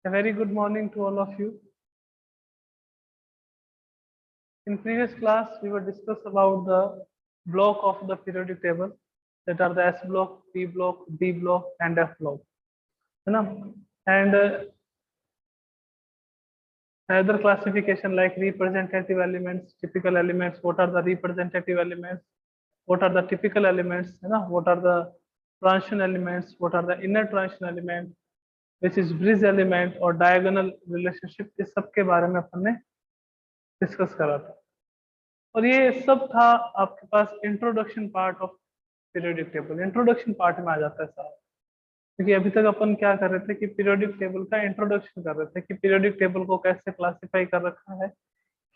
A very good morning to all of you. In previous class, we were discussed about the block of the periodic table, that are the S block, P block, D block, and F block. है ना? And another classification like representative elements, typical elements. What are the representative elements? What are the typical elements? है ना? What are the transition elements? What are the inner transition element? Which is bridge element और diagonal relationship? इस सब के बारे में अपन ने discuss करा था और ये सब था आपके पास introduction part of periodic table. Introduction part में आ जाता है सारा, क्योंकि अभी तक अपन क्या कर रहे थे कि पीरियोडिक टेबल का इंट्रोडक्शन कर रहे थे कि पीरियोडिक टेबल को कैसे क्लासिफाई कर रखा है,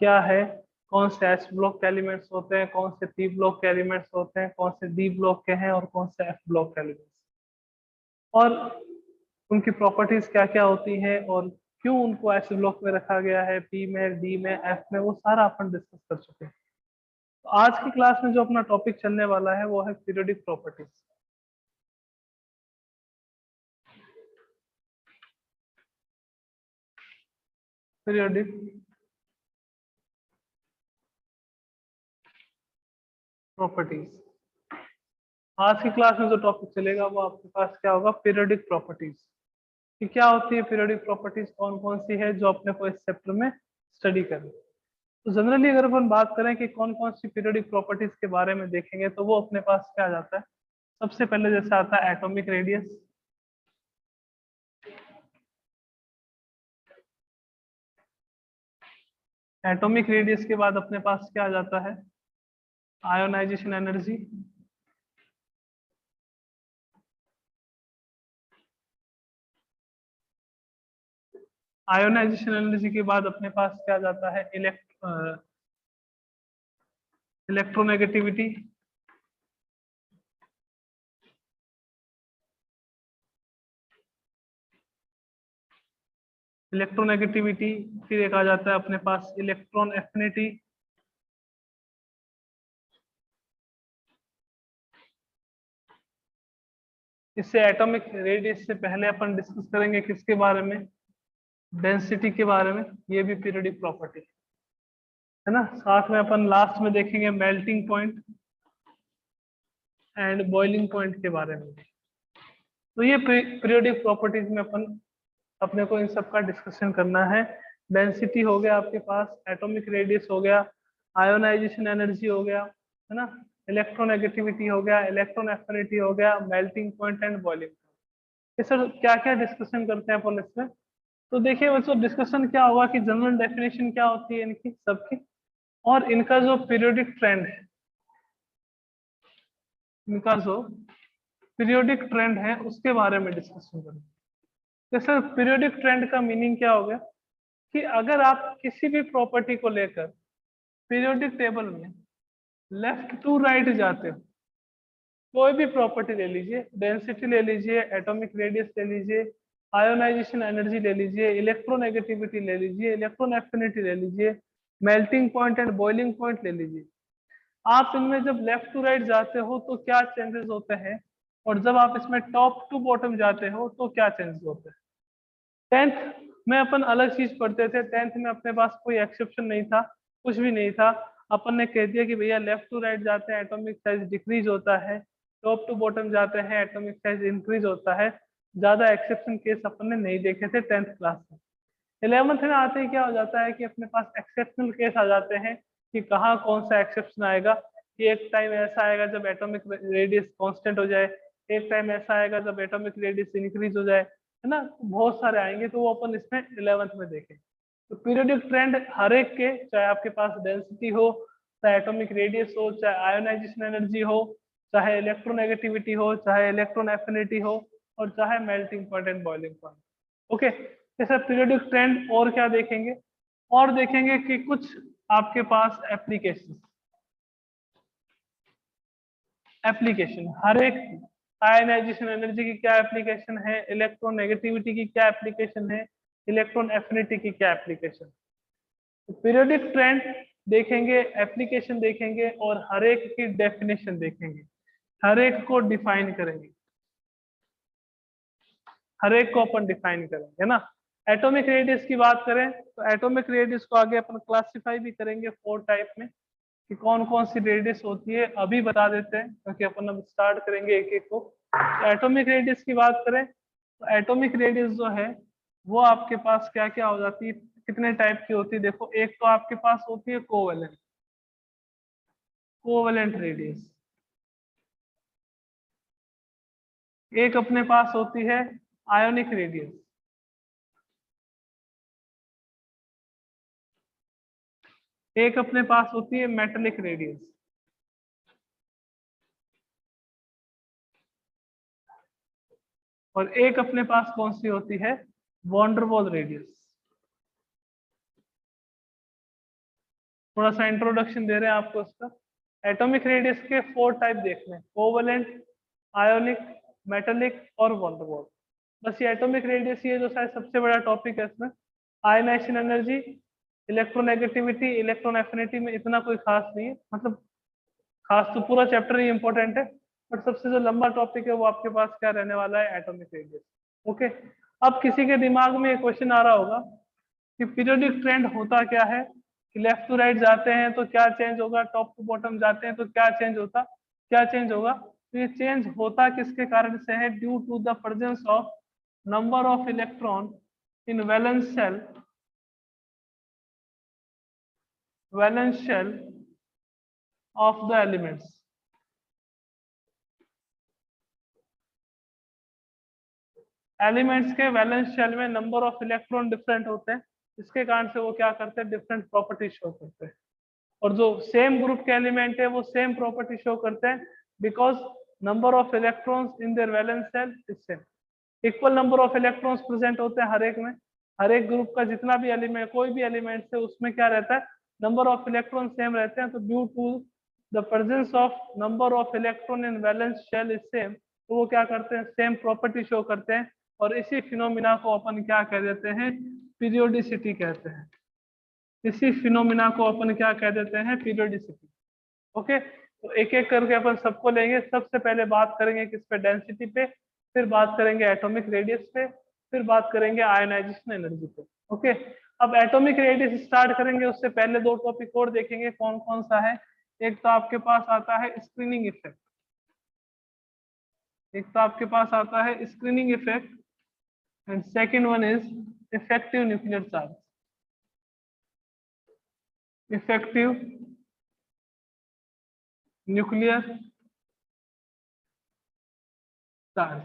क्या है, कौन से एस ब्लॉक के एलिमेंट्स होते हैं, कौन से पी ब्लॉक के एलिमेंट्स होते हैं, कौन से डी ब्लॉक के हैं और कौन से एफ ब्लॉक के एलिमेंट्स, और उनकी प्रॉपर्टीज क्या क्या होती है और क्यों उनको एस ब्लॉक में रखा गया है, पी में, डी में, एफ में, वो सारा अपन डिस्कस कर चुके हैं। तो आज की क्लास में जो अपना टॉपिक चलने वाला है वो है पीरियोडिक प्रॉपर्टीज। पीरियोडिक प्रॉपर्टीज, आज की क्लास में जो टॉपिक चलेगा वो आपके पास क्या होगा, पीरियोडिक प्रॉपर्टीज। कि क्या होती है पीरियोडिक प्रॉपर्टीज, कौन कौन सी है जो अपने को इस चैप्टर में स्टडी करें। तो जनरली अगर अपन बात करें कि कौन कौन सी पीरियोडिक प्रॉपर्टीज के बारे में देखेंगे तो वो अपने पास क्या आ जाता है, सबसे पहले जैसे आता है एटॉमिक रेडियस, एटॉमिक रेडियस के बाद अपने पास क्या आ जाता है, आयोनाइजेशन एनर्जी, आयोनाइजेशन एनर्जी के बाद अपने पास क्या आ जाता है, इलेक्ट्रोनेगेटिविटी, इलेक्ट्रोनेगेटिविटी, फिर एक आ जाता है अपने पास इलेक्ट्रॉन एफिनिटी, इससे एटॉमिक रेडियस से पहले अपन डिस्कस करेंगे किसके बारे में, डेंसिटी के बारे में, ये भी पीरियोडिक प्रॉपर्टी है ना। साथ में अपन लास्ट में देखेंगे melting point and boiling point के बारे में। तो ये पीरियोडिक प्रॉपर्टीज में अपन अपने को इन सब का डिस्कशन करना है। डेंसिटी हो गया आपके पास, एटॉमिक रेडियस हो गया, आयोनाइजेशन एनर्जी हो गया, है ना, इलेक्ट्रोनेगेटिविटी हो गया, इलेक्ट्रॉन एफिनिटी हो गया, melting point and boiling point. ये सर क्या क्या डिस्कशन करते हैं अपन इसमें। तो देखिए बच्चों, डिस्कशन क्या होगा कि जनरल डेफिनेशन क्या होती है इनकी सबकी, और इनका जो पीरियोडिक ट्रेंड है, इनका जो पीरियोडिक ट्रेंड है उसके बारे में डिस्कशन करेंगे। जैसे पीरियोडिक ट्रेंड का मीनिंग क्या हो गया कि अगर आप किसी भी प्रॉपर्टी को लेकर पीरियोडिक टेबल में लेफ्ट टू राइट जाते हो, कोई भी प्रॉपर्टी ले लीजिए, डेंसिटी ले लीजिए, एटॉमिक रेडियस ले लीजिए, आयोनाइजेशन एनर्जी ले लीजिए, इलेक्ट्रोनेगेटिविटी ले लीजिए, इलेक्ट्रॉन एफिनिटी ले लीजिए, melting point and boiling point ले लीजिए, आप इनमें जब लेफ्ट टू राइट जाते हो तो क्या चेंजेस होते हैं, और जब आप इसमें टॉप टू बॉटम जाते हो तो क्या चेंजेस होते हैं। टेंथ में अपन अलग चीज पढ़ते थे, टेंथ में अपने पास कोई एक्सेप्शन नहीं था, कुछ भी नहीं था। अपन ने कह दिया कि भैया लेफ्ट टू राइट जाते हैं एटॉमिक साइज डिक्रीज होता है, टॉप टू बॉटम जाते हैं एटॉमिक साइज इंक्रीज होता है। ज्यादा एक्सेप्शन केस अपन ने नहीं देखे थे टेंथ क्लास में। 11th में आते ही क्या हो जाता है कि अपने पास एक्सेप्शनल केस आ जाते हैं कि कहाँ कौन सा एक्सेप्शन आएगा, कि एक टाइम ऐसा आएगा जब एटॉमिक रेडियस कांस्टेंट हो जाए, एक टाइम ऐसा आएगा जब एटॉमिक रेडियस इंक्रीज हो जाए, है ना, बहुत सारे आएंगे, तो वो अपन इसमें 11th में देखेंगे। तो पीरियोडिक ट्रेंड हर एक के, चाहे आपके पास डेंसिटी हो, चाहे एटॉमिक रेडियस हो, चाहे आयोनाइजेशन एनर्जी हो, चाहे इलेक्ट्रोनेगेटिविटी हो, चाहे इलेक्ट्रॉन एफिनिटी हो, और चाहे melting point and boiling point. Okay, जैसे पीरियोडिक ट्रेंड और क्या देखेंगे, और देखेंगे कि कुछ आपके पास एप्लीकेशन हर एक, आयनाइजेशन एनर्जी की क्या एप्लीकेशन है, इलेक्ट्रोनेगेटिविटी की क्या एप्लीकेशन है, इलेक्ट्रॉन एफिनिटी की क्या एप्लीकेशन। तो पीरियोडिक ट्रेंड देखेंगे, एप्लीकेशन देखेंगे, और हर एक की डेफिनेशन देखेंगे, हर एक को डिफाइन करेंगे, हर एक को अपन डिफाइन करेंगे, है ना। एटॉमिक रेडियस की बात करें तो एटॉमिक रेडियस को आगे अपन क्लासिफाई भी करेंगे 4 टाइप में कि कौन कौन सी रेडियस होती है, अभी बता देते हैं क्योंकि अपन अब स्टार्ट करेंगे एक एक को। तो एटॉमिक रेडियस की बात करें तो एटॉमिक रेडियस जो है वो आपके पास क्या क्या हो जाती है, कितने टाइप की होती है। देखो एक तो आपके पास होती है कोवेलेंट, कोवेलेंट रेडियस। एक अपने पास होती है आयोनिक रेडियस। एक अपने पास होती है मेटेलिक रेडियस। और एक अपने पास कौन सी होती है, वॉन्डरवॉल रेडियस। थोड़ा सा इंट्रोडक्शन दे रहे हैं आपको इसका। एटॉमिक रेडियस के 4 टाइप देख लें, कोवेलेंट, आयोनिक, मेटेलिक और वॉन्डरवॉल। बस ये एटॉमिक रेडियस ये जो शायद सबसे बड़ा टॉपिक है इसमें। Ionization energy, electronegativity, electron affinity में इतना कोई खास नहीं है, मतलब खास तो पूरा चैप्टर ही इंपॉर्टेंट है, बट सबसे जो लंबा टॉपिक है वो आपके पास क्या रहने वाला है, एटॉमिक रेडियस। ओके, अब किसी के दिमाग में एक क्वेश्चन आ रहा होगा कि पीरियोडिक ट्रेंड होता क्या है, कि लेफ्ट टू राइट जाते हैं तो क्या चेंज होगा, टॉप टू बॉटम जाते हैं तो क्या चेंज होता, क्या चेंज होगा। तो ये चेंज होता किसके कारण से है, due to the presence of number of electron in valence shell of the elements. Elements के वैलेंस शेल में नंबर ऑफ इलेक्ट्रॉन डिफरेंट होते हैं, इसके कारण से वो क्या करते हैं, डिफरेंट प्रॉपर्टी शो करते हैं। और जो सेम ग्रुप के एलिमेंट है वो सेम प्रॉपर्टी शो करते हैं, because number of electrons in their valence shell is same. Equal number of electrons present होते हैं हर एक में, हर एक ग्रुप का जितना भी एलिमेंट, कोई भी एलिमेंट है उसमें क्या रहता है, नंबर ऑफ इलेक्ट्रॉन सेम रहते हैं। तो due to the presence of number of electron in valence shell is same, तो वो क्या करते हैं, सेम प्रॉपर्टी शो करते हैं। और इसी फिनोमिना को अपन क्या कह देते हैं, पीरियोडिसिटी कहते हैं। इसी फिनोमिना को अपन क्या कह देते हैं, पीरियोडिसिटी। ओके, तो एक एक करके अपन सबको लेंगे। सबसे पहले बात करेंगे किस पे, डेंसिटी पे, फिर बात करेंगे एटॉमिक रेडियस पे, फिर बात करेंगे आयनाइजेशन एनर्जी पे। ओके, अब एटॉमिक रेडियस स्टार्ट करेंगे, उससे पहले 2 टॉपिक और देखेंगे कौन कौन सा है। एक तो आपके पास आता है स्क्रीनिंग इफेक्ट, एक तो आपके पास आता है screening effect, and second one is effective nuclear charge. Effective nuclear charge.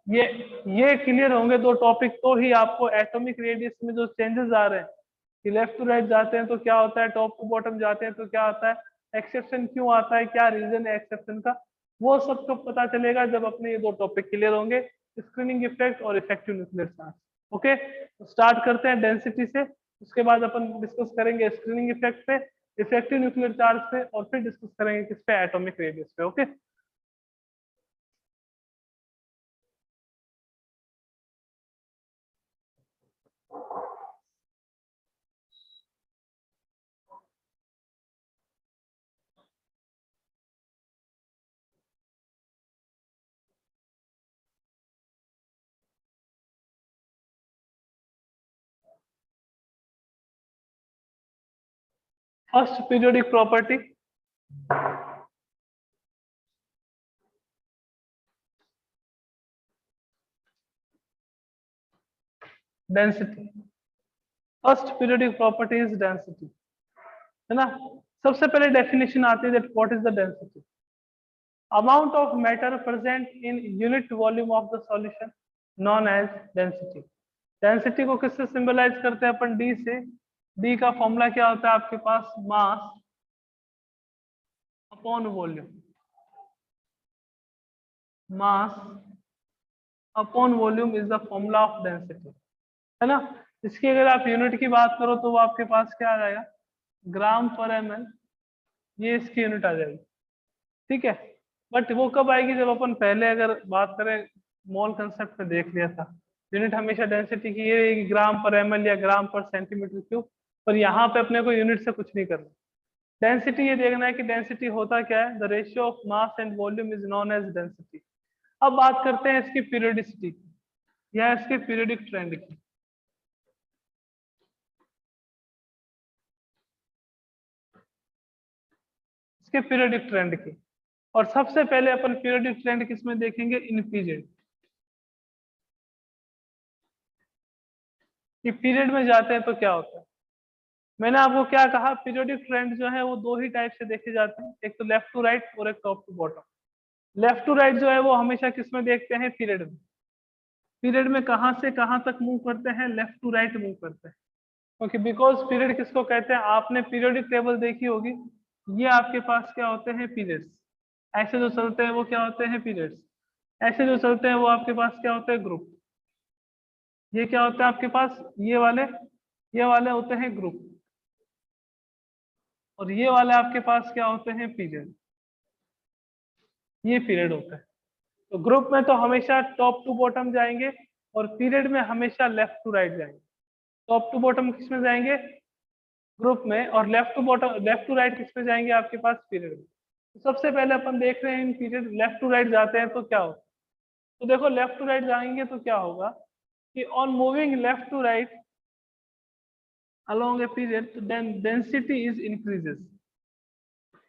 ये क्लियर होंगे 2 टॉपिक तो ही आपको एटॉमिक रेडियस में जो चेंजेस आ रहे हैं कि लेफ्ट टू राइट जाते हैं तो क्या होता है, टॉप टू बॉटम जाते हैं तो क्या होता है, एक्सेप्शन क्यों आता है, क्या रीजन है एक्सेप्शन का, वो सबको पता चलेगा जब अपने ये 2 टॉपिक क्लियर होंगे, स्क्रीनिंग इफेक्ट और इफेक्टिव न्यूक्लियर चार्ज। ओके, तो स्टार्ट करते हैं डेंसिटी से, उसके बाद अपन डिस्कस करेंगे स्क्रीनिंग इफेक्ट पे, इफेक्टिव न्यूक्लियर चार्ज पे, और फिर डिस्कस करेंगे किस पे, एटॉमिक रेडियस पे। Okay, first periodic property, density. First periodic property is density, है ना। सबसे पहले डेफिनेशन आती है that what is the density, amount of matter present in unit volume of the solution known as density. Density को किससे symbolize करते हैं अपन, डी से। डी का फॉर्मूला क्या होता है आपके पास, mass upon volume, mass upon volume is the formula of density, है ना। इसकी अगर आप यूनिट की बात करो तो वो आपके पास क्या आ जाएगा, ग्राम पर ml, ये इसकी यूनिट आ जाएगी, ठीक है। बट वो कब आएगी, जब अपन पहले अगर बात करें मोल कंसेप्ट में देख लिया था, यूनिट हमेशा डेंसिटी की ये रहेगी ग्राम पर ml या ग्राम पर सेंटीमीटर क्यूब। पर यहाँ पे अपने को यूनिट से कुछ नहीं करना, डेंसिटी ये देखना है कि डेंसिटी होता क्या है, the ratio of mass and volume is known as density. अब बात करते हैं इसकी पीरियोडिसिटी की या इसके पीरियोडिक ट्रेंड की। किसके, पीरियोडिक ट्रेंड की। और सबसे पहले अपन पीरियोडिक ट्रेंड किसमें देखेंगे, इन पीरियड। कि पीरियड में जाते हैं तो क्या होता है। मैंने आपको क्या कहा, पीरियोडिक ट्रेंड जो है वो दो ही टाइप से देखे जाते हैं, एक तो लेफ्ट टू राइट और एक top to bottom. Left to right जो है वो हमेशा किसमें देखते हैं, पीरियड में। पीरियड में कहां से कहां तक मूव करते हैं, लेफ्ट टू राइट मूव करते हैं। क्योंकि बिकॉज पीरियड किसको कहते हैं, आपने पीरियोडिक टेबल देखी होगी, ये आपके पास क्या होते हैं, पीरियड्स। ऐसे जो चलते हैं वो क्या होते हैं, पीरियड्स। ऐसे जो चलते हैं वो आपके पास क्या होते हैं, ग्रुप। ये क्या होता है आपके पास, ये वाले होते हैं ग्रुप। और ये वाले आपके पास क्या होते हैं, पीरियड। ये पीरियड होता है। तो ग्रुप में तो हमेशा टॉप टू बॉटम जाएंगे, और पीरियड में हमेशा लेफ्ट टू राइट जाएंगे। टॉप टू बॉटम किस में जाएंगे, ग्रुप में, और left to bottom, left to right किस में जाएंगे, आपके पास पीरियड में। तो सबसे पहले अपन देख रहे हैं in period left to right जाते हैं तो क्या होगा। तो देखो लेफ्ट टू राइट जाएंगे तो क्या होगा कि on moving left to right along a period, then density is increases,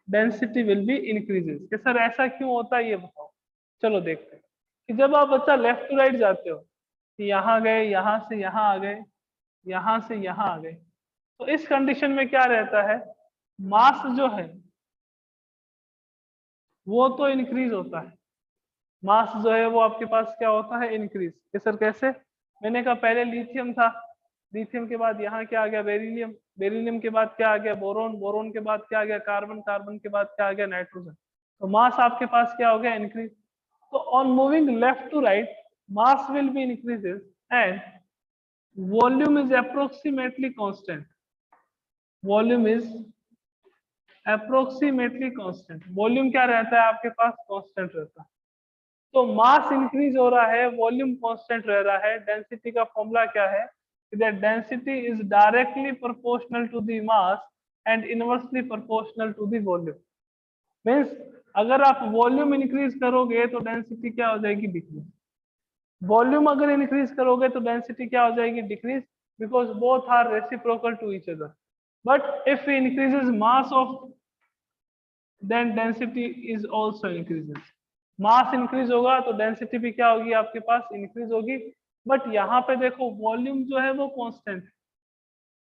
density will be increases। कि सर ऐसा क्यों होता है ये बताओ। चलो देखते हैं कि जब आप बच्चा लेफ्ट टू राइट जाते हो, कि यहाँ गए, यहाँ से यहाँ आ गए, यहाँ से यहाँ आ गए, तो इस कंडीशन में क्या रहता है, मास जो है वो तो इंक्रीज होता है। मास जो है वो आपके पास क्या होता है, इंक्रीज। कि सर कैसे, मैंने कहा पहले लिथियम था, लिथियम के बाद यहाँ क्या आ गया, बेरिलियम, बेरिलियम के बाद क्या आ गया, बोरोन, बोरोन के बाद क्या आ गया, कार्बन, कार्बन के बाद क्या आ गया, नाइट्रोजन। तो मास आपके पास क्या हो गया, इंक्रीज। तो on moving left to right, mass will be increases and volume is approximately constant. Volume is approximately constant. Volume क्या रहता है आपके पास, कांस्टेंट रहता है। तो मास इंक्रीज हो रहा है, वॉल्यूम कांस्टेंट रह रहा है। डेंसिटी का फॉर्मूला क्या है, that density is directly proportional to the mass and inversely proportional to the volume। Means अगर आप वॉल्यूम इंक्रीज करोगे तो डेंसिटी क्या हो जाएगी, डिक्रीज। वॉल्यूम अगर इंक्रीज करोगे तो डेंसिटी क्या हो जाएगी, decrease, because both are reciprocal to each other. But if increases mass of, then density is also increases. Mass increase होगा तो डेंसिटी भी क्या होगी आपके पास, इंक्रीज होगी। बट यहाँ पे देखो वॉल्यूम जो है वो कांस्टेंट है।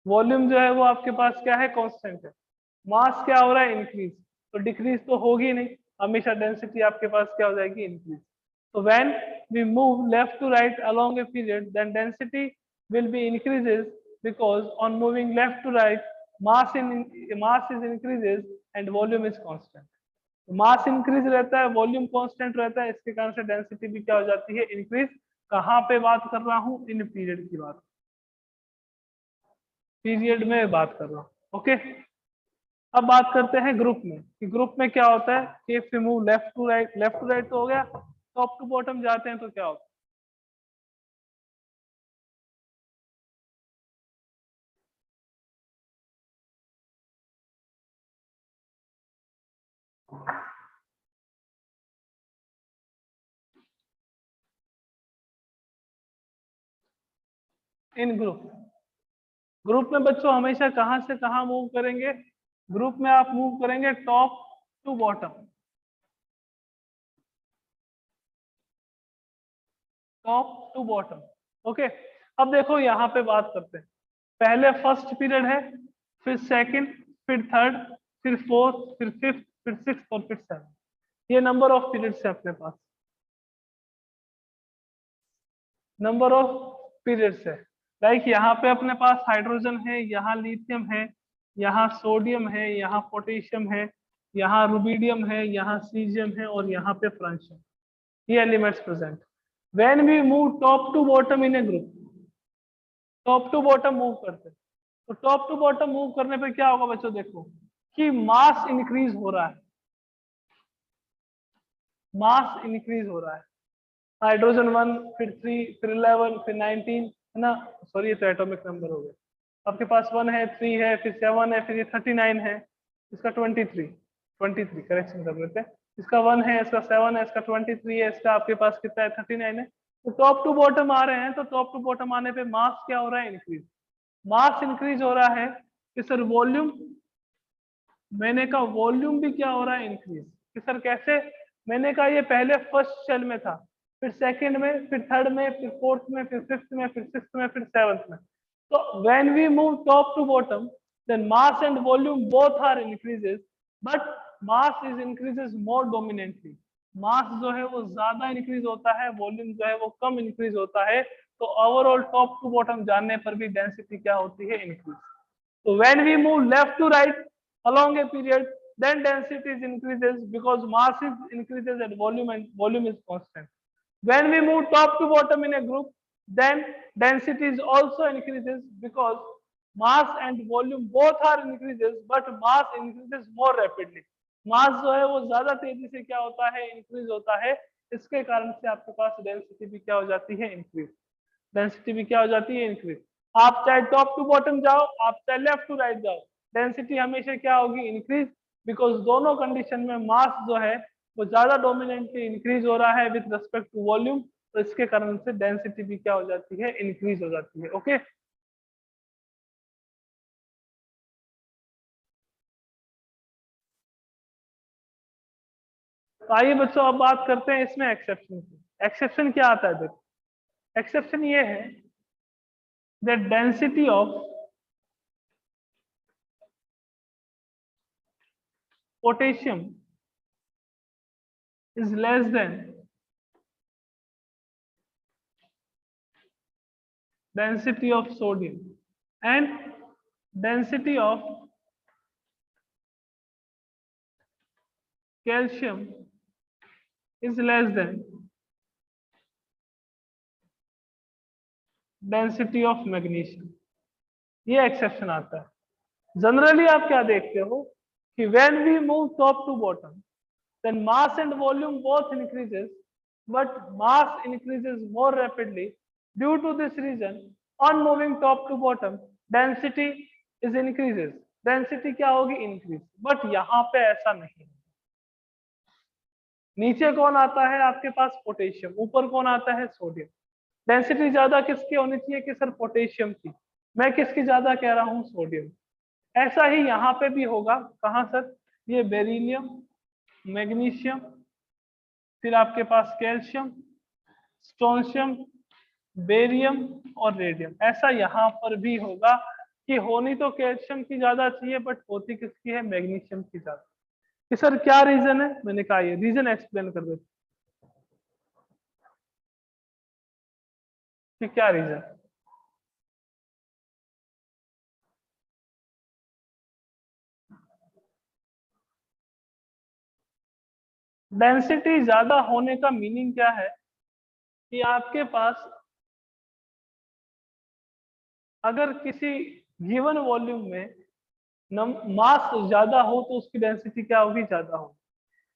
वॉल्यूम जो है वो आपके पास क्या है, कांस्टेंट है। मास क्या हो रहा है, इंक्रीज। तो डिक्रीज तो होगी नहीं, हमेशा डेंसिटी आपके पास क्या हो जाएगी, इंक्रीज। तो when we move left to right along a period, then density will be increases, because on moving left to right mass is increases and volume is constant. Mass increase रहता है, volume constant रहता है, इसके कारण से density भी क्या हो जाती है, इंक्रीज। कहाँ पे बात कर रहा हूँ, इन पीरियड की बात, पीरियड में बात कर रहा हूँ। ओके, अब बात करते हैं ग्रुप में, कि ग्रुप में क्या होता है कि if we move left to right, left to right तो हो गया, टॉप टू बॉटम जाते हैं तो क्या होता है। इन ग्रुप, ग्रुप में बच्चों हमेशा कहां से कहां मूव करेंगे, ग्रुप में आप मूव करेंगे top to bottom, top to bottom. Okay, अब देखो यहाँ पे बात करते हैं, पहले फर्स्ट पीरियड है, फिर सेकंड, फिर थर्ड, फिर फोर्थ, फिर फिफ्थ, फिर सिक्स्थ और फिर सेवन। ये नंबर ऑफ पीरियड्स है अपने पास, नंबर ऑफ पीरियड्स है। लाइक यहाँ पे अपने पास हाइड्रोजन है, यहाँ लिथियम है, यहाँ सोडियम है, यहाँ पोटेशियम है, यहाँ रुबिडियम है, यहाँ सीजियम है और यहाँ पे फ्रांशियम। ये elements present. When we move top to bottom in a group, top to bottom move करते हैं, तो टॉप टू बॉटम मूव करने पे क्या होगा बच्चों, देखो कि मास इंक्रीज हो रहा है, मास इंक्रीज हो रहा है। हाइड्रोजन 1, फिर 3, फिर 11, फिर 19, है ना, सॉरी ये तो एटॉमिक नंबर हो गया। आपके पास 1 है, 3 है, फिर 7 है, फिर ये 39 है, इसका 23 करेक्शन कर लेते हैं। इसका 1 है, इसका 7 है, इसका 23 है, इसका आपके पास कितना है, 39 है। तो टॉप टू बॉटम आ रहे हैं, तो टॉप टू बॉटम आने पे मास क्या हो रहा है, इंक्रीज। मास इंक्रीज हो रहा है कि सर वॉल्यूम मैंने का वॉल्यूम भी क्या हो रहा है, इंक्रीज। कि सर कैसे? मैंने कहा ये पहले फर्स्ट शेल में था, फिर सेकंड में, फिर थर्ड में, फिर फोर्थ में, फिर फिफ्थ में, फिर सिक्स्थ में, फिर सेवंथ में। तो when we move top to bottom then mass and volume both are increases, but mass is increases more dominantly. Mass जो है वो ज्यादा इंक्रीज होता है, वॉल्यूम जो है वो कम इंक्रीज होता है। तो ओवरऑल टॉप टू बॉटम जाने पर भी डेंसिटी क्या होती है, increase. So when we move left to right along a period, then density is increases because mass is increases and volume is constant. When we move top to bottom in a group, then density is also increases because mass and volume both are increases, but mass increases more rapidly. मास जो है वो ज्यादा तेजी से क्या होता है, increase होता है। इसके कारण से आपके पास डेंसिटी भी क्या हो जाती है, इंक्रीज। डेंसिटी भी क्या हो जाती है, इंक्रीज। आप चाहे टॉप टू बॉटम जाओ, आप चाहे लेफ्ट टू राइट जाओ, डेंसिटी हमेशा क्या होगी, इंक्रीज। बिकॉज दोनों कंडीशन में मास जो है वो ज्यादा डोमिनेंटली इंक्रीज हो रहा है विद रिस्पेक्ट टू वॉल्यूम। तो इसके कारण से डेंसिटी भी क्या हो जाती है, इंक्रीज हो जाती है। ओके तो आइए बच्चों अब बात करते हैं इसमें एक्सेप्शन की। एक्सेप्शन क्या आता है? देखो एक्सेप्शन ये है that density of potassium is less than density of sodium and density of calcium is less than density of magnesium। ये एक्सेप्शन आता है। जनरली आप क्या देखते हो कि when we move top to bottom then mass and volume both increases, but mass increases more rapidly. Due to this reason, on moving top to bottom, density is increases। Density क्या होगी, increase. But यहाँ पे ऐसा नहीं है। नीचे कौन आता है आपके पास, पोटेशियम। ऊपर कौन आता है, सोडियम। डेंसिटी ज्यादा किसकी होनी चाहिए कि सर पोटेशियम की। मैं किसकी ज्यादा कह रहा हूँ, सोडियम। ऐसा ही यहाँ पे भी होगा। कहाँ सर, ये बेरिलियम, मैग्नीशियम, फिर आपके पास कैल्शियम, स्ट्रोंशियम, बेरियम और रेडियम। ऐसा यहाँ पर भी होगा कि होनी तो कैल्शियम की ज्यादा चाहिए बट होती किसकी है, मैग्नीशियम की ज्यादा। कि सर क्या रीजन है? मैंने कहा ये रीजन एक्सप्लेन कर देते कि क्या रीजन। डेंसिटी ज्यादा होने का मीनिंग क्या है कि आपके पास अगर किसी गिवन वॉल्यूम में मास ज्यादा हो तो उसकी डेंसिटी क्या होगी, ज्यादा होगी।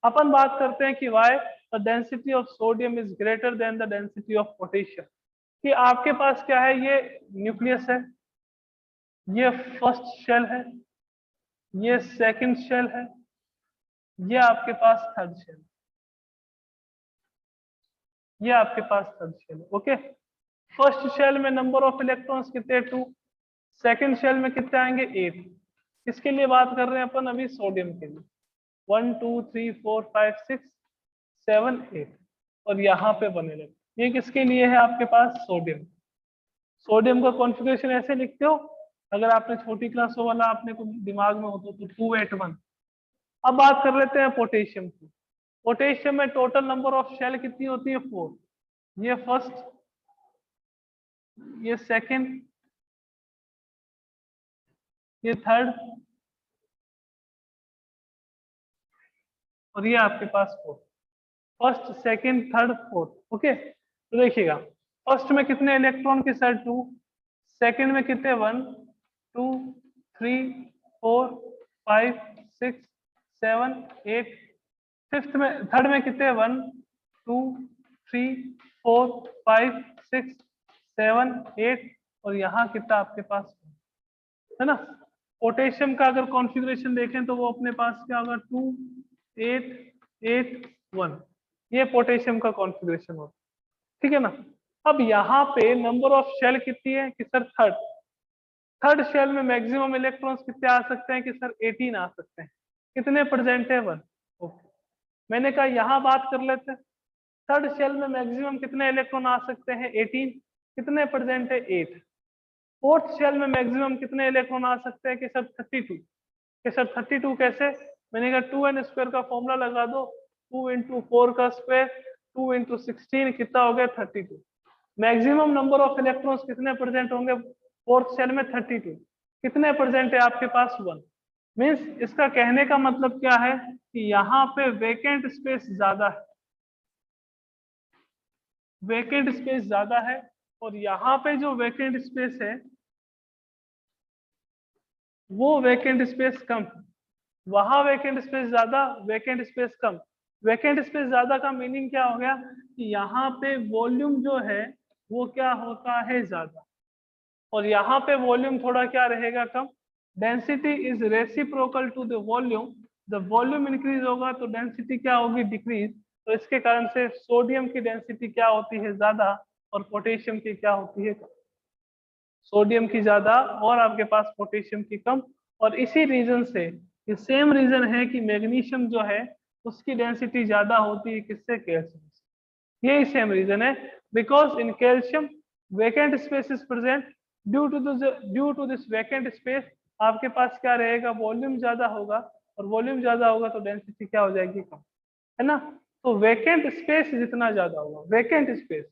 अपन बात करते हैं कि why the density of sodium is greater than the density of potassium. कि आपके पास क्या है, ये न्यूक्लियस है, ये फर्स्ट शेल है, ये सेकंड शेल है, ये आपके पास थर्ड शेल, ये आपके पास third shell. Okay first shell में नंबर ऑफ इलेक्ट्रॉन्स कितने, 2। सेकंड शेल में कितने आएंगे, 8। किसके लिए बात कर रहे हैं अपन अभी, सोडियम के लिए। 1 2 3 4 5 6 7 8 और यहाँ पे बने लगे। ये किसके लिए है आपके पास, सोडियम। सोडियम का कॉन्फ़िगरेशन ऐसे लिखते हो, अगर आपने छोटी क्लासों वाला आपने को दिमाग में हो तो 281। अब बात कर लेते हैं पोटेशियम की। पोटेशियम में टोटल नंबर ऑफ शेल कितनी होती है, 4। ये फर्स्ट, ये सेकंड, ये थर्ड और ये आपके पास fourth. First second third fourth. Okay तो देखिएगा फर्स्ट में कितने इलेक्ट्रॉन के सर, 2। सेकंड में कितने, 1 2 3 4 5 6 7 8। फिफ्थ में, थर्ड में कितने, 1 2 3 4 5 6 7 8 और यहाँ कितना आपके पास है ना। पोटेशियम का अगर कॉन्फ़िगरेशन देखें तो वो अपने पास क्या होगा, 2 8 8 1। ये पोटेशियम का कॉन्फ़िगरेशन होता है, ठीक है ना। अब यहाँ पे नंबर ऑफ शेल कितनी है कि सर थर्ड। थर्ड शेल में मैक्सिमम इलेक्ट्रॉन्स कितने आ सकते हैं कि सर 18 आ सकते हैं। कितने प्रेजेंट है 1। ओके, मैंने कहा यहाँ बात कर लेते हैं। थर्ड शेल में मैक्सिमम कितने इलेक्ट्रॉन आ सकते हैं 18, कितने प्रेजेंट है 8। फोर्थ शेल में मैक्सिमम कितने इलेक्ट्रॉन आ सकते हैं कि सर 32, कि सर 32 कैसे, मैंने कहा 2n² का फॉर्मूला लगा दो, 2 × 4 का स्क्वायर 2 × 16 कितना हो गया 32। मैक्सिमम नंबर ऑफ इलेक्ट्रॉन्स कितने प्रेजेंट होंगे फोर्थ शेल में 32, कितने प्रेजेंट है आपके पास 1। मीन्स इसका कहने का मतलब क्या है कि यहाँ पे वेकेंट स्पेस ज्यादा है, वेकेंट स्पेस ज्यादा है, और यहाँ पे जो वेकेंट स्पेस है वो वेकेंट स्पेस कम, वहां वेकेंट स्पेस ज्यादा, वेकेंट स्पेस कम। वेकेंट स्पेस ज्यादा का मीनिंग क्या हो गया कि यहाँ पे वॉल्यूम जो है वो क्या होता है ज्यादा, और यहाँ पे वॉल्यूम थोड़ा क्या रहेगा कम। Density is reciprocal to the volume, जब वॉल्यूम इंक्रीज होगा तो डेंसिटी क्या होगी डिक्रीज, तो इसके कारण से सोडियम की डेंसिटी क्या होती है ज्यादा और पोटेशियम की क्या होती है कम। सोडियम की ज्यादा और आपके पास पोटेशियम की कम। और इसी रीजन से ये सेम रीजन है कि मैग्नीशियम जो है उसकी डेंसिटी ज्यादा होती है किससे, कैल्शियम से। यही सेम रीजन है, because in calcium vacant space is present, due to this vacant space आपके पास क्या रहेगा, वॉल्यूम ज्यादा होगा, और वॉल्यूम ज्यादा होगा तो डेंसिटी क्या हो जाएगी कम, है ना। तो वेकेंट स्पेस जितना ज्यादा होगा, वेकेंट स्पेस,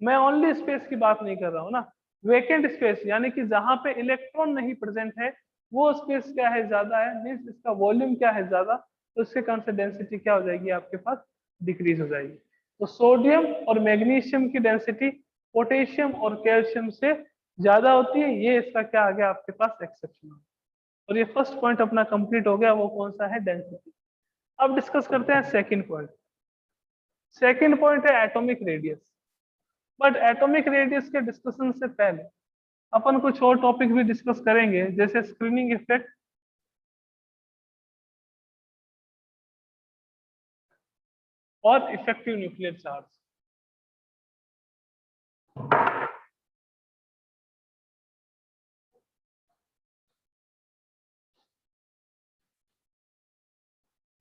मैं ओनली स्पेस की बात नहीं कर रहा हूँ ना, वेकेंट स्पेस यानी कि जहां पे इलेक्ट्रॉन नहीं प्रेजेंट है वो स्पेस क्या है ज्यादा है, मीन्स इसका वॉल्यूम क्या है ज्यादा, तो उसके कारण से डेंसिटी क्या हो जाएगी आपके पास डिक्रीज हो जाएगी। तो सोडियम और मैग्नीशियम की डेंसिटी पोटेशियम और कैल्शियम से ज्यादा होती है, ये इसका क्या आ गया आपके पास एक्सेप्शन। और ये फर्स्ट पॉइंट अपना कंप्लीट हो गया, वो कौन सा है, डेंसिटी। अब डिस्कस करते हैं सेकंड पॉइंट। सेकंड पॉइंट है atomic radius. But atomic radius के डिस्कशन से पहले अपन कुछ और टॉपिक भी डिस्कस करेंगे, जैसे स्क्रीनिंग इफेक्ट और effective nuclear charge.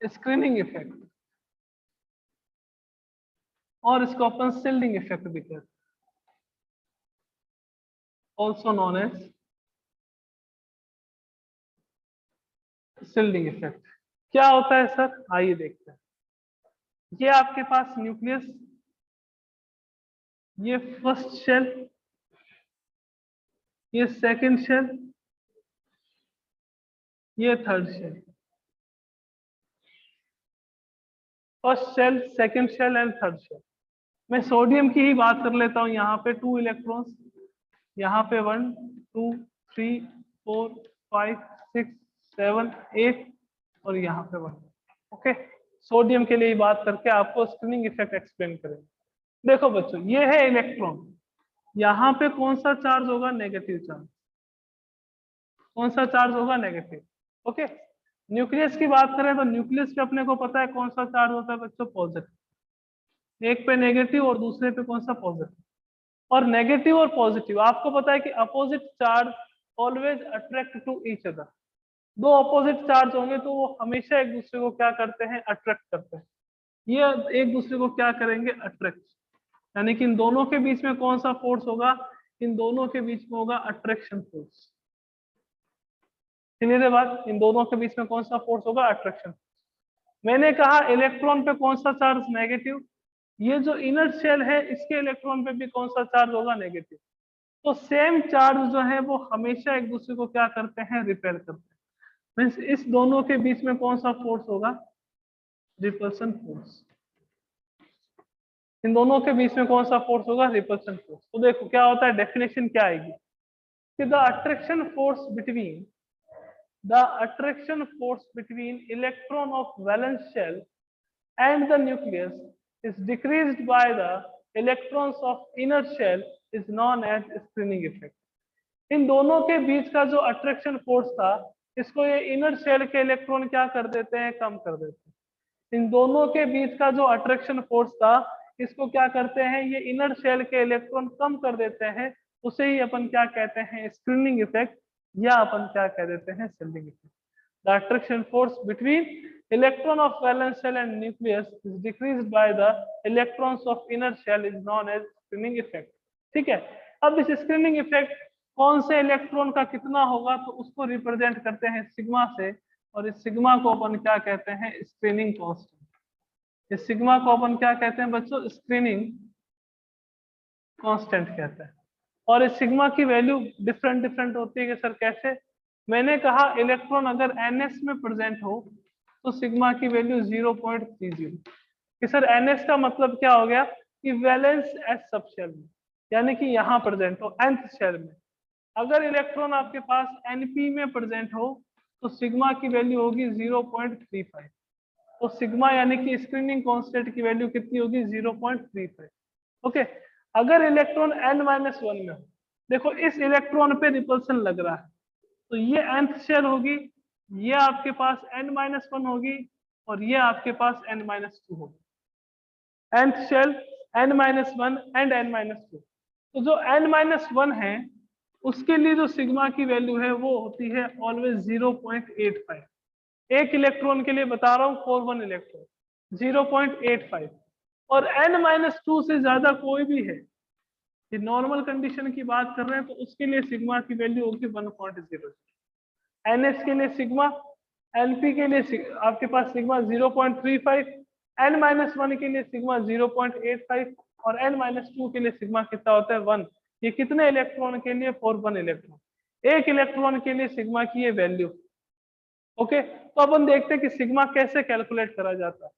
Screening effect और इसको अपन शिल्डिंग इफेक्ट भी कहते हैं, also known as shielding effect. क्या होता है सर, आइए देखते हैं। ये आपके पास न्यूक्लियस, ये फर्स्ट शेल, ये सेकंड शेल, ये third shell. First shell, second shell and third shell. मैं सोडियम की ही बात कर लेता हूं, यहाँ पे 2 इलेक्ट्रॉन्स, यहाँ पे 1 2 3 4 5 6 7 8 और यहाँ पे 1। ओके, सोडियम के लिए बात करके आपको स्क्रीनिंग इफेक्ट एक्सप्लेन करेंगे। देखो बच्चों, ये है इलेक्ट्रॉन, यहाँ पे कौन सा चार्ज होगा, नेगेटिव चार्ज। कौन सा चार्ज होगा, नेगेटिव। ओके, न्यूक्लियस की बात करें तो न्यूक्लियस पे अपने को पता है कौन सा चार्ज होता है बच्चों, पॉजिटिव। एक पे नेगेटिव और दूसरे पे कौन सा, पॉजिटिव। और नेगेटिव और पॉजिटिव आपको पता है कि opposite charge always attract to each other. दो अपोजिट चार्ज होंगे तो वो हमेशा एक दूसरे को क्या करते हैं, अट्रैक्ट करते हैं। ये एक दूसरे को क्या करेंगे, अट्रैक्ट। यानी कि इन दोनों के बीच में कौन सा फोर्स होगा, इन दोनों के बीच में होगा अट्रैक्शन फोर्स। क्लियर है बात, इन दोनों के बीच में कौन सा फोर्स होगा, अट्रैक्शन। मैंने कहा इलेक्ट्रॉन पे कौन सा चार्ज, नेगेटिव। ये जो इनर शेल है इसके इलेक्ट्रॉन पे भी कौन सा चार्ज होगा, नेगेटिव। तो सेम चार्ज जो है वो हमेशा एक दूसरे को क्या करते हैं, रिपेल करते हैं। मीन्स इस दोनों के बीच में कौन सा फोर्स होगा, रिपल्सन फोर्स। इन दोनों के बीच में कौन सा फोर्स होगा, रिपल्सन फोर्स। तो देखो क्या होता है, डेफिनेशन क्या आएगी कि the attraction force between electron of valence shell and the nucleus is decreased by the electrons of inner shell is known as screening effect। इन दोनों के बीच का जो अट्रैक्शन फोर्स था इसको ये इनर शेल के इलेक्ट्रॉन क्या कर देते हैं, कम कर देते हैं। इन दोनों के बीच का जो अट्रैक्शन फोर्स था इसको क्या करते हैं, ये इनर शेल के इलेक्ट्रॉन कम कर देते हैं। उसे ही अपन क्या कहते हैं, स्क्रीनिंग इफेक्ट, या अपन क्या कह देते हैं, shielding effect. The attraction force between electron of valence shell and nucleus is decreased by the electrons of inner shell is known as screening effect. ठीक है, अब इस स्क्रीनिंग इफेक्ट कौन से इलेक्ट्रॉन का कितना होगा तो उसको रिप्रेजेंट करते हैं सिग्मा से, और इस सिग्मा को अपन क्या कहते हैं, स्क्रीनिंग कांस्टेंट। इस सिग्मा को अपन क्या कहते हैं बच्चों, स्क्रीनिंग कांस्टेंट कहते हैं। और इस सिग्मा की वैल्यू डिफरेंट डिफरेंट होती है कि सर कैसे, मैंने कहा इलेक्ट्रॉन अगर ns में प्रेजेंट हो तो सिग्मा की वैल्यू 0.30, कि सर ns का मतलब क्या हो गया कि वैलेंस एस सब शेल में, यानी कि यहाँ प्रेजेंट हो nth शेल में। अगर इलेक्ट्रॉन आपके पास np में प्रेजेंट हो तो सिग्मा की वैल्यू होगी 0.35, तो सिग्मा यानी कि स्क्रीनिंग कांस्टेंट की वैल्यू कितनी होगी 0.35। ओके, अगर इलेक्ट्रॉन n-1 में हो, देखो इस इलेक्ट्रॉन पे रिपल्सन लग रहा है, तो ये nth शेल होगी, ये आपके पास n-1 होगी, और ये आपके पास n-2 होगी। nth shell n-1 and n-2, तो जो n-1 है उसके लिए जो सिग्मा की वैल्यू है वो होती है ऑलवेज 0.85। एक इलेक्ट्रॉन के लिए बता रहा हूँ, 4 1 इलेक्ट्रॉन 0.85, और n-2 से ज्यादा कोई भी है, ये नॉर्मल कंडीशन की बात कर रहे हैं, तो उसके लिए सिग्मा की वैल्यू होगी 1.0। ns के लिए सिग्मा, np के लिए आपके पास सिग्मा 0.35, n-1 के लिए सिग्मा 0.85, और n-2 के लिए सिग्मा कितना होता है 1। ये कितने इलेक्ट्रॉन के लिए, 4 1 इलेक्ट्रॉन। एक इलेक्ट्रॉन के लिए सिग्मा की ये वैल्यू। ओके, तो अपन देखते हैं कि सिग्मा कैसे कैलकुलेट करा जाता है।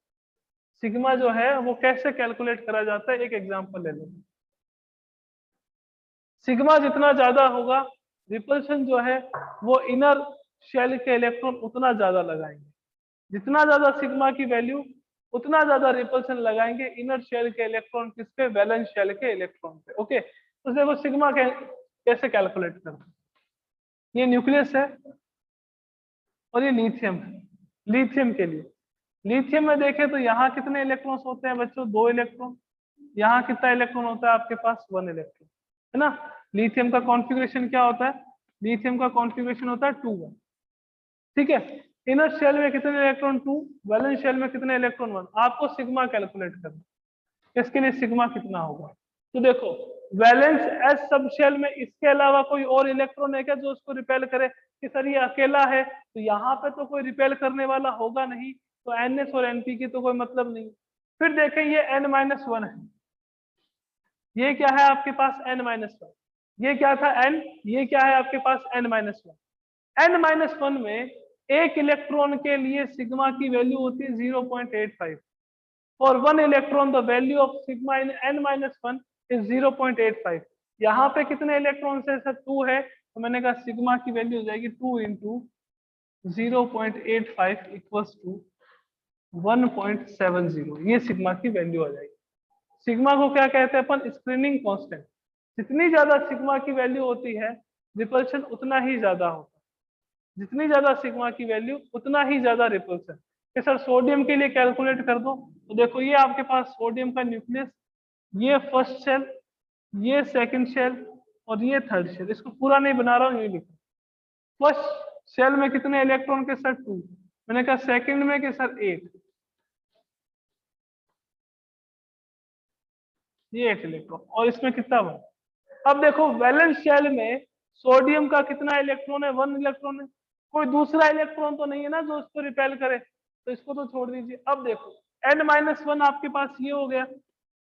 सिग्मा जो है वो कैसे कैलकुलेट करा जाता है, एक एग्जांपल ले लेंगे। सिग्मा जितना ज्यादा होगा, रिपल्शन जो है वो इनर शेल के इलेक्ट्रॉन उतना ज्यादा लगाएंगे। जितना ज्यादा सिग्मा की वैल्यू, उतना ज्यादा रिपल्शन लगाएंगे इनर शेल के इलेक्ट्रॉन किस पे, वैलेंस शेल के इलेक्ट्रॉन पे। ओके, तो देखो सिग्मा कैसे कैलकुलेट करते हैं। ये न्यूक्लियस है और ये लिथियम है। लिथियम के लिए, लिथियम में देखें तो यहाँ कितने इलेक्ट्रॉन्स होते हैं बच्चों, 2 इलेक्ट्रॉन। यहाँ कितना इलेक्ट्रॉन होता है आपके पास, 1 इलेक्ट्रॉन, है ना। लिथियम का कॉन्फ़िगरेशन क्या होता है, लिथियम का कॉन्फ़िगरेशन होता है 2 1। ठीक है, इनर शेल में कितने इलेक्ट्रॉन 2, वैलेंस शेल में कितने इलेक्ट्रॉन 1। आपको सिग्मा कैलकुलेट करना, इसके लिए सिग्मा कितना होगा। तो देखो वैलेंस एस सब शेल में इसके अलावा कोई और इलेक्ट्रॉन है क्या जो उसको रिपेल करे, कि सर ये अकेला है तो यहाँ पे तो कोई रिपेल करने वाला होगा नहीं, तो एनएस और एनपी की तो कोई मतलब नहीं। फिर देखें ये n-1 है, ये क्या है आपके पास n-1, ये क्या था n, ये क्या है आपके पास n-1। n-1 में एक इलेक्ट्रॉन के लिए सिग्मा की वैल्यू होती है 0.85। For 1 electron the value of sigma in n-1 is 0.85। यहाँ पे कितने इलेक्ट्रॉन है सर, 2 है, तो मैंने कहा सिग्मा की वैल्यू हो जाएगी 2 इंटू 0.85 इक्वल्स टू 1.70। ये सिग्मा की वैल्यू आ जाएगी। सिग्मा को क्या कहते हैं अपन, स्क्रीनिंग कांस्टेंट। जितनी ज्यादा सिग्मा की वैल्यू होती है, रिपल्शन उतना ही ज्यादा होता है। जितनी ज्यादा सिग्मा की वैल्यू उतना ही ज्यादा रिपल्शन। कि सर सोडियम के लिए कैलकुलेट कर दो, तो देखो ये आपके पास सोडियम का न्यूक्लियस, ये फर्स्ट शेल, ये सेकंड शेल, और ये थर्ड शेल। इसको पूरा नहीं बना रहा हूँ, ये लिखो। फर्स्ट शेल में कितने इलेक्ट्रॉन के सर 2, मैंने कहा सेकंड में के सर 8, ये 8 इलेक्ट्रॉन, और इसमें कितना 1। अब देखो वैलेंस शेल में सोडियम का कितना इलेक्ट्रॉन है, 1 इलेक्ट्रॉन है। कोई दूसरा इलेक्ट्रॉन तो नहीं है ना जो उसको रिपेल करे, तो इसको तो छोड़ दीजिए। अब देखो n-1 आपके पास ये हो गया,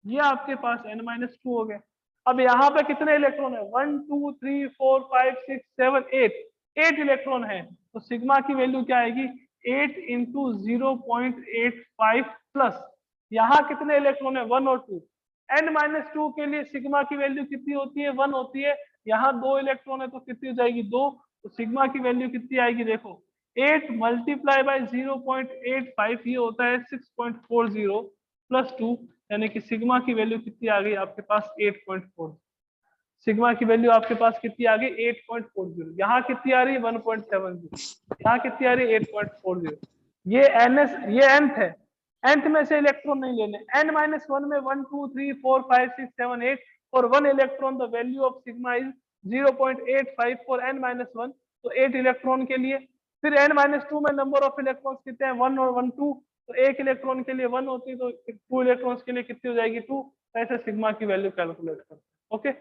ये आपके पास n-2 हो गया। अब यहाँ पे कितने इलेक्ट्रॉन है, 1 2 3 4 5 6 7 8 इलेक्ट्रॉन है, तो सिग्मा की वैल्यू क्या आएगी, 8 इंटू 0.85 प्लस यहाँ कितने इलेक्ट्रॉन है, 1 और 2। n-2 के लिए सिग्मा की वैल्यू कितनी होती है, 1 होती है। यहाँ 2 इलेक्ट्रॉन है तो कितनी हो जाएगी, 2, तो सिग्मा की वैल्यू कितनी आएगी, देखो 8 मल्टीप्लाई बाय 0.85 ये होता है 6.40 प्लस 2, यानी कि सिग्मा की वैल्यू कितनी आ गई आपके पास 8.4। सिग्मा की वैल्यू आपके पास कितनी आ गई 8.40। यहाँ कितनी आ रही है 1.70, यहाँ कितनी आ रही है 8.40। ये ns, ये nth है, nth में से इलेक्ट्रॉन नहीं लेने। n-1 में 1 2 3 4 5 6 7 8 और 1 electron the value of sigma is 0.85 for n-1, तो 8 इलेक्ट्रॉन के लिए। फिर n-2 में नंबर ऑफ इलेक्ट्रॉन्स कितने हैं, 1 और 1 2, तो एक इलेक्ट्रॉन के लिए 1 होती है, तो 2 इलेक्ट्रॉन्स के लिए कितनी हो जाएगी 2। ऐसे सिग्मा की वैल्यू कैलकुलेट करते हैं। ओके,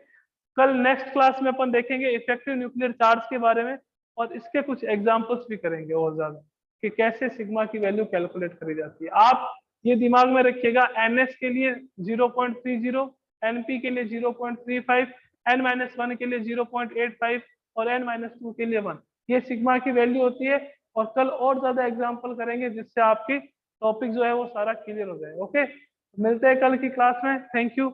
कल नेक्स्ट क्लास में अपन देखेंगे इफेक्टिव न्यूक्लियर चार्ज के बारे में, और इसके कुछ एग्जांपल्स भी करेंगे और ज्यादा कि कैसे सिग्मा की वैल्यू कैलकुलेट करी जाती है। आप ये दिमाग में रखिएगा, ns के लिए 0.30, np के लिए 0.35, n-1 के लिए 0.85 और n-2 के लिए 1, ये सिग्मा की वैल्यू होती है। और कल और ज्यादा एग्जांपल करेंगे जिससे आपकी टॉपिक जो है वो सारा क्लियर हो जाए। ओके, मिलते हैं कल की क्लास में। Thank you.